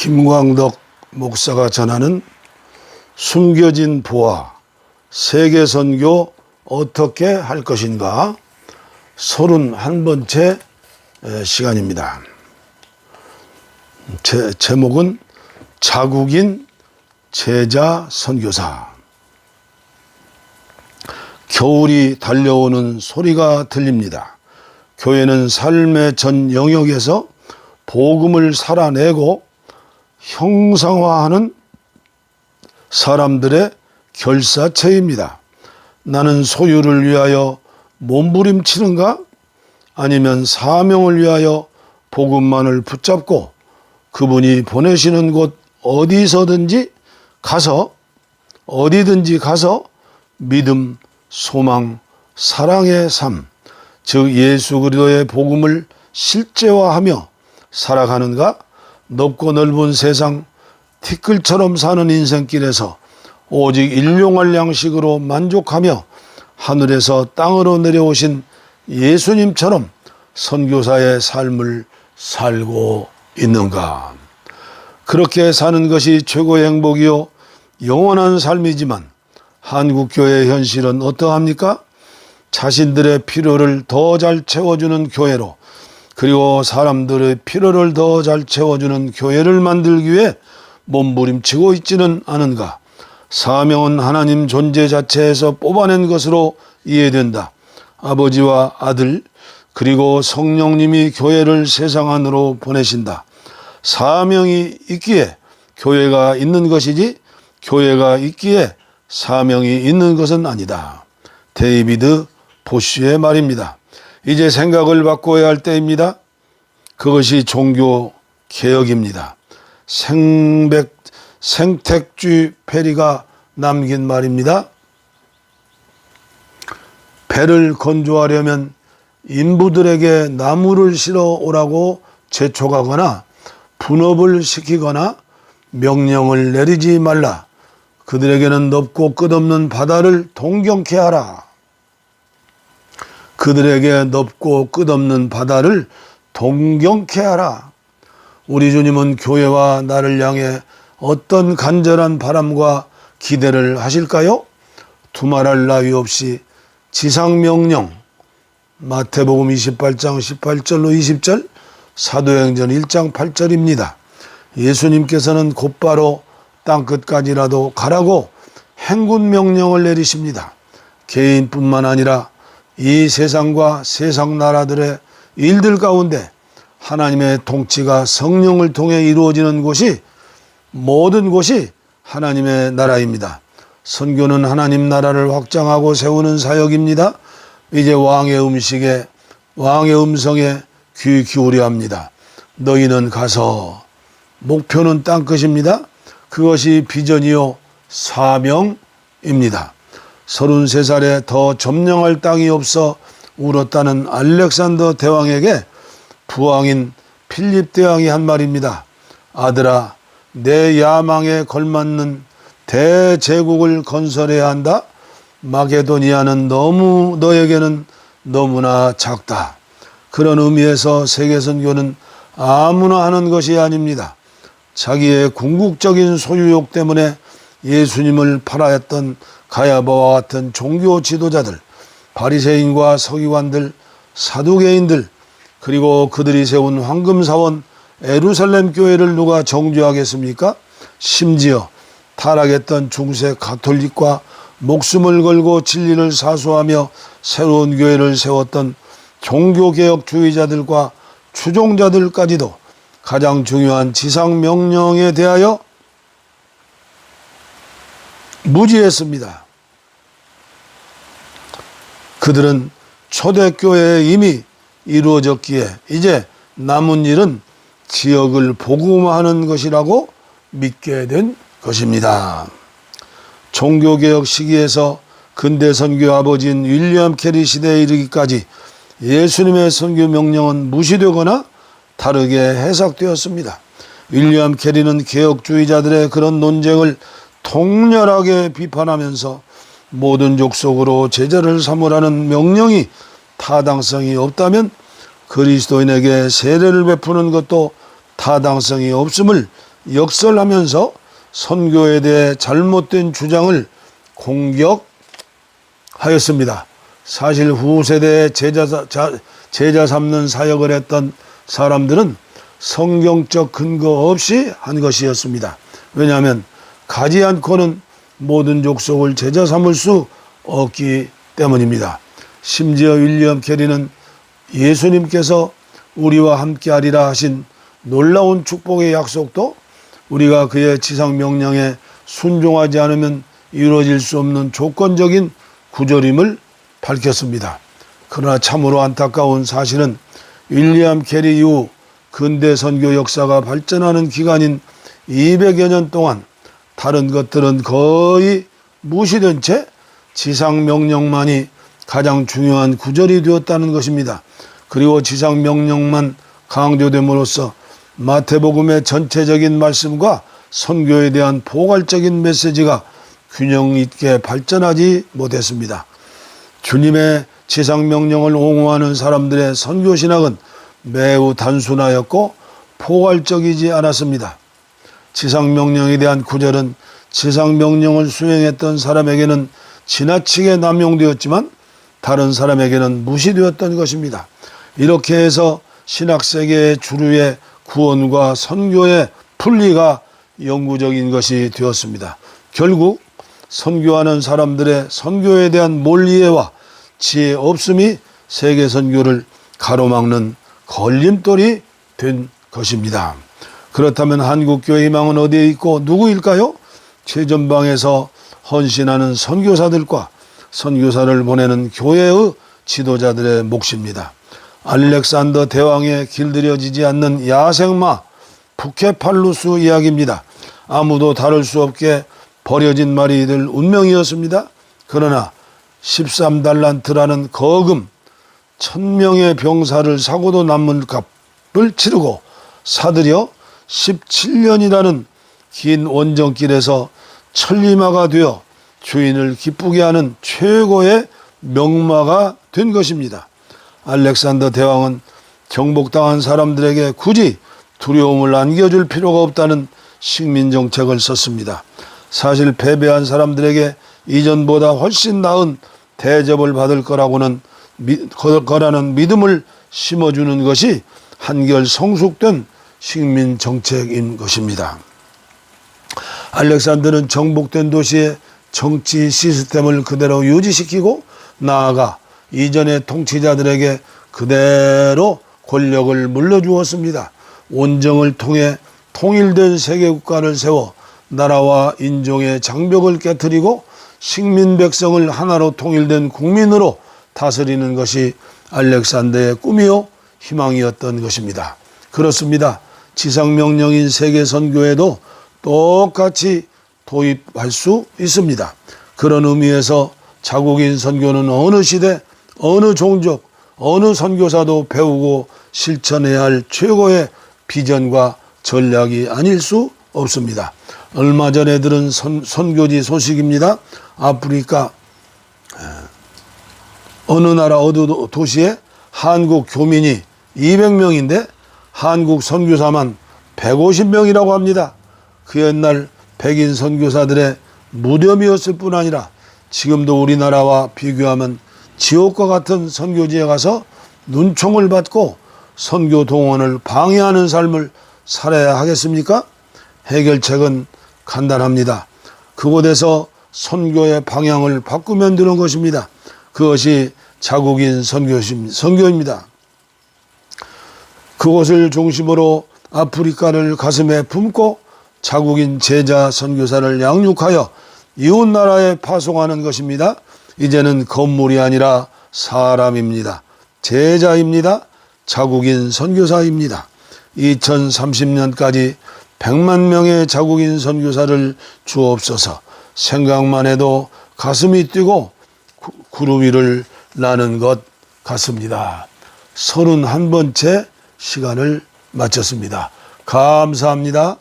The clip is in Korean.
김광덕 목사가 전하는 숨겨진 보화 세계선교 어떻게 할 것인가 31번째 시간입니다. 제목은 자국인 제자 선교사. 겨울이 달려오는 소리가 들립니다. 교회는 삶의 전 영역에서 복음을 살아내고 형상화하는 사람들의 결사체입니다. 나는 소유를 위하여 몸부림치는가? 아니면 사명을 위하여 복음만을 붙잡고 그분이 보내시는 곳 어디든지 가서 믿음, 소망, 사랑의 삶, 즉 예수 그리스도의 복음을 실제화하며 살아가는가? 넓고 넓은 세상 티끌처럼 사는 인생길에서 오직 일용할 양식으로 만족하며 하늘에서 땅으로 내려오신 예수님처럼 선교사의 삶을 살고 있는가? 그렇게 사는 것이 최고의 행복이요 영원한 삶이지만 한국교회의 현실은 어떠합니까? 자신들의 필요를 더 잘 채워주는 교회로, 그리고 사람들의 필요를 더 잘 채워주는 교회를 만들기 위해 몸부림치고 있지는 않은가? 사명은 하나님 존재 자체에서 뽑아낸 것으로 이해된다. 아버지와 아들 그리고 성령님이 교회를 세상 안으로 보내신다. 사명이 있기에 교회가 있는 것이지 교회가 있기에 사명이 있는 것은 아니다. 데이비드 보쉬의 말입니다. 이제 생각을 바꿔야 할 때입니다. 그것이 종교 개혁입니다. 생택주 페리가 남긴 말입니다. 배를 건조하려면 인부들에게 나무를 실어 오라고 재촉하거나 분업을 시키거나 명령을 내리지 말라. 그들에게는 넓고 끝없는 바다를 동경케 하라. 그들에게 넓고 끝없는 바다를 동경케 하라. 우리 주님은 교회와 나를 향해 어떤 간절한 바람과 기대를 하실까요? 두말할 나위 없이 지상명령, 마태복음 28장 18절로 20절, 사도행전 1장 8절입니다. 예수님께서는 곧바로 땅끝까지라도 가라고 행군 명령을 내리십니다. 개인뿐만 아니라 이 세상과 세상 나라들의 일들 가운데 하나님의 통치가 성령을 통해 이루어지는 곳이, 모든 곳이 하나님의 나라입니다. 선교는 하나님 나라를 확장하고 세우는 사역입니다. 이제 왕의 음성에 귀 기울여야 합니다. 너희는 가서, 목표는 땅끝입니다. 그것이 비전이요 사명입니다. 33살에 더 점령할 땅이 없어 울었다는 알렉산더 대왕에게 부왕인 필립 대왕이 한 말입니다. 아들아, 내 야망에 걸맞는 대제국을 건설해야 한다. 마게도니아는 너에게는 너무나 작다. 그런 의미에서 세계선교는 아무나 하는 것이 아닙니다. 자기의 궁극적인 소유욕 때문에 예수님을 팔아했던 가야바와 같은 종교 지도자들, 바리새인과 서기관들, 사두개인들, 그리고 그들이 세운 황금사원 예루살렘 교회를 누가 정죄하겠습니까? 심지어 타락했던 중세 가톨릭과 목숨을 걸고 진리를 사수하며 새로운 교회를 세웠던 종교개혁주의자들과 추종자들까지도 가장 중요한 지상명령에 대하여 무지했습니다. 그들은 초대교회에 이미 이루어졌기에 이제 남은 일은 지역을 복음화하는 것이라고 믿게 된 것입니다. 종교개혁 시기에서 근대선교 아버지인 윌리엄 캐리 시대에 이르기까지 예수님의 선교 명령은 무시되거나 다르게 해석되었습니다. 윌리엄 캐리는 개혁주의자들의 그런 논쟁을 통렬하게 비판하면서 모든 족속으로 제자를 삼으라는 명령이 타당성이 없다면 그리스도인에게 세례를 베푸는 것도 타당성이 없음을 역설하면서 선교에 대해 잘못된 주장을 공격하였습니다. 사실 후세대에 제자 삼는 사역을 했던 사람들은 성경적 근거 없이 한 것이었습니다. 왜냐하면 가지 않고는 모든 족속을 제자 삼을 수 없기 때문입니다. 심지어 윌리엄 캐리는 예수님께서 우리와 함께하리라 하신 놀라운 축복의 약속도 우리가 그의 지상 명령에 순종하지 않으면 이루어질 수 없는 조건적인 구절임을 밝혔습니다. 그러나 참으로 안타까운 사실은 윌리엄 캐리 이후 근대 선교 역사가 발전하는 기간인 200여 년 동안 다른 것들은 거의 무시된 채 지상 명령만이 가장 중요한 구절이 되었다는 것입니다. 그리고 지상 명령만 강조됨으로써 마태복음의 전체적인 말씀과 선교에 대한 포괄적인 메시지가 균형 있게 발전하지 못했습니다. 주님의 지상 명령을 옹호하는 사람들의 선교 신학은 매우 단순하였고 포괄적이지 않았습니다. 지상 명령에 대한 구절은 지상 명령을 수행했던 사람에게는 지나치게 남용되었지만 다른 사람에게는 무시되었던 것입니다. 이렇게 해서 신학세계의 주류의 구원과 선교의 분리가 영구적인 것이 되었습니다. 결국 선교하는 사람들의 선교에 대한 몰이해와 지혜 없음이 세계 선교를 가로막는 걸림돌이 된 것입니다. 그렇다면 한국교회 희망은 어디에 있고 누구일까요? 최전방에서 헌신하는 선교사들과 선교사를 보내는 교회의 지도자들의 몫입니다. 알렉산더 대왕에 길들여지지 않는 야생마 부케팔루스 이야기입니다. 아무도 다룰 수 없게 버려진 말이 될 운명이었습니다. 그러나 13달란트라는 거금 1000명의 병사를 사고도 남을 값을 치르고 사들여 17년이라는 긴 원정길에서 천리마가 되어 주인을 기쁘게 하는 최고의 명마가 된 것입니다. 알렉산더 대왕은 정복당한 사람들에게 굳이 두려움을 안겨줄 필요가 없다는 식민정책을 썼습니다. 사실 패배한 사람들에게 이전보다 훨씬 나은 대접을 받을 거라는 믿음을 심어주는 것이 한결 성숙된 식민정책인 것입니다. 알렉산더는 정복된 도시의 정치 시스템을 그대로 유지시키고 나아가 이전의 통치자들에게 그대로 권력을 물려주었습니다. 온정을 통해 통일된 세계국가를 세워 나라와 인종의 장벽을 깨뜨리고 식민 백성을 하나로 통일된 국민으로 다스리는 것이 알렉산더의 꿈이요 희망이었던 것입니다. 그렇습니다. 지상명령인 세계선교에도 똑같이 도입할 수 있습니다. 그런 의미에서 자국인 선교는 어느 시대, 어느 종족, 어느 선교사도 배우고 실천해야 할 최고의 비전과 전략이 아닐 수 없습니다. 얼마 전에 들은 선교지 소식입니다. 아프리카 어느 나라 어느 도시에 한국 교민이 200명인데 한국 선교사만 150명이라고 합니다. 그 옛날 백인 선교사들의 무덤이었을 뿐 아니라 지금도 우리나라와 비교하면 지옥과 같은 선교지에 가서 눈총을 받고 선교 동원을 방해하는 삶을 살아야 하겠습니까? 해결책은 간단합니다. 그곳에서 선교의 방향을 바꾸면 되는 것입니다. 그것이 자국인 선교입니다. 그곳을 중심으로 아프리카를 가슴에 품고 자국인 제자 선교사를 양육하여 이웃나라에 파송하는 것입니다. 이제는 건물이 아니라 사람입니다. 제자입니다. 자국인 선교사입니다. 2030년까지 100만 명의 자국인 선교사를 주옵소서. 생각만 해도 가슴이 뛰고 구름 위를 나는 것 같습니다. 31번째 시간을 마쳤습니다. 감사합니다.